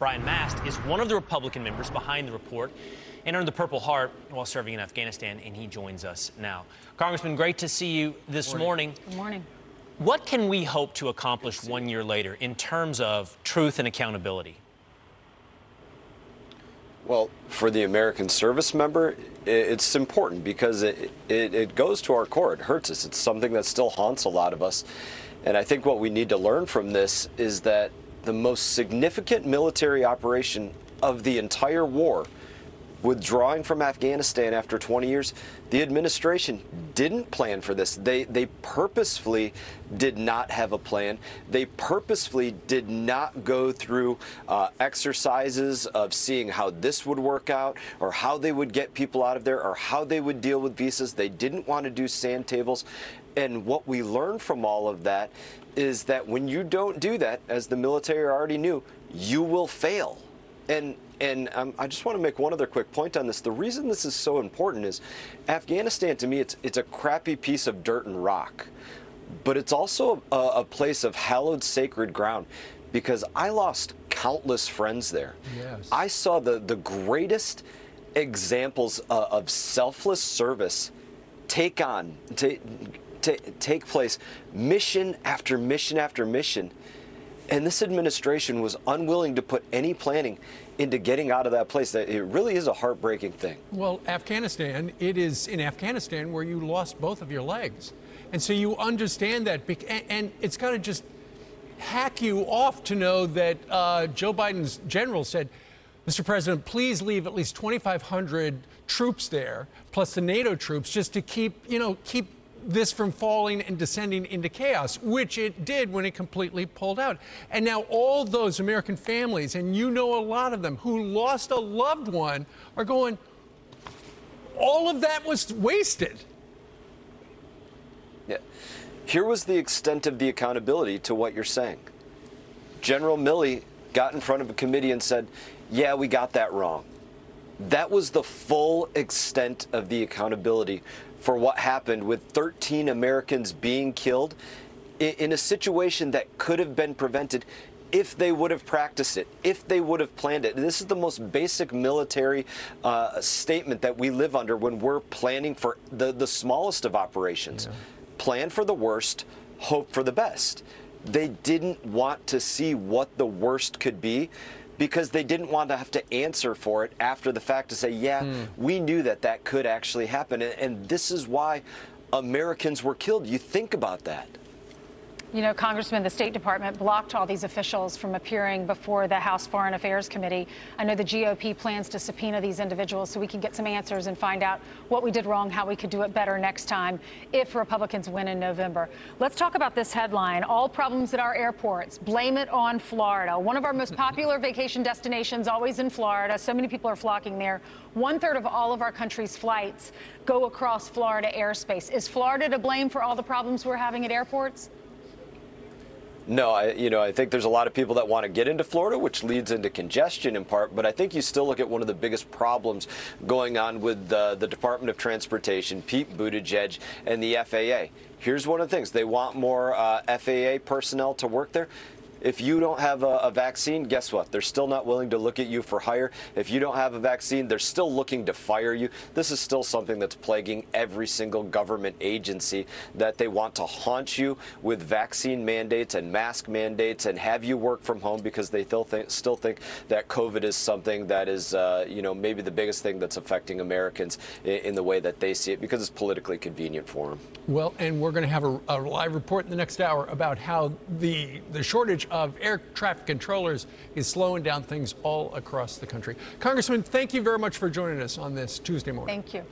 Mast is one of the Republican members behind the report and earned the Purple Heart while serving in Afghanistan, and he joins us now. Congressman, great to see you this morning. Good morning. What can we hope to accomplish 1 year later in terms of truth and accountability? Well, for the American service member, it's important because it goes to our core. It hurts us. It's something that still haunts a lot of us. And I think what we need to learn from this is that the most significant military operation of the entire war, withdrawing from Afghanistan after 20 years, the administration didn't plan for this. They purposefully did not have a plan. They purposefully did not go through exercises of seeing how this would work out or how they would get people out of there or how they would deal with visas. They didn't want to do sand tables. And what we learned from all of that is that when you don't do that, as the military already knew, you will fail. And I just want to make one other quick point on this. The reason this is so important is Afghanistan, to me, it's a crappy piece of dirt and rock. But it's also a place of hallowed sacred ground because I lost countless friends there. Yes. I saw the greatest examples of selfless service take place mission after mission after mission. And this administration was unwilling to put any planning into getting out of that place. It really is a heartbreaking thing. Well, Afghanistan, it is in Afghanistan where you lost both of your legs. And so you understand that. And it's got to just hack you off to know that Joe Biden's general said, Mr. President, please leave at least 2,500 troops there, plus the NATO troops, just to keep this from falling and descending into chaos, which it did when it completely pulled out. And now all those American families, and you know a lot of them, who lost a loved one are going, all of that was wasted. Yeah. Here was the extent of the accountability to what you're saying. General Milley got in front of a committee and said, yeah, we got that wrong. That was the full extent of the accountability for what happened with 13 Americans being killed in a situation that could have been prevented if they would have practiced it, if they would have planned it. And this is the most basic military statement that we live under when we're planning for the smallest of operations. Yeah. Plan for the worst, hope for the best. They didn't want to see what the worst could be, because they didn't want to have to answer for it after the fact to say, yeah, we knew that could actually happen. And this is why Americans were killed. You think about that. You know, Congressman, the State Department blocked all these officials from appearing before the House Foreign Affairs Committee. I know the GOP plans to subpoena these individuals so we can get some answers and find out what we did wrong, how we could do it better next time if Republicans win in November. Let's talk about this headline. All problems at our airports. Blame it on Florida. One of our most popular vacation destinations, always in Florida. So many people are flocking there. 1/3 of all of our country's flights go across Florida airspace. Is Florida to blame for all the problems we're having at airports? No, I think there's a lot of people that want to get into Florida, which leads into congestion in part. But I think you still look at one of the biggest problems going on with the Department of Transportation, Pete Buttigieg, and the FAA. Here's one of the things. They want more FAA personnel to work there. If you don't have a vaccine, guess what? They're still not willing to look at you for hire. If you don't have a vaccine, they're still looking to fire you. This is still something that's plaguing every single government agency, that they want to haunt you with vaccine mandates and mask mandates and have you work from home because they still think that COVID is something that is, maybe the biggest thing that's affecting Americans in the way that they see it because it's politically convenient for them. Well, and we're going to have a live report in the next hour about how the shortage of air traffic controllers is slowing down things all across the country. Congressman, thank you very much for joining us on this Tuesday morning. Thank you.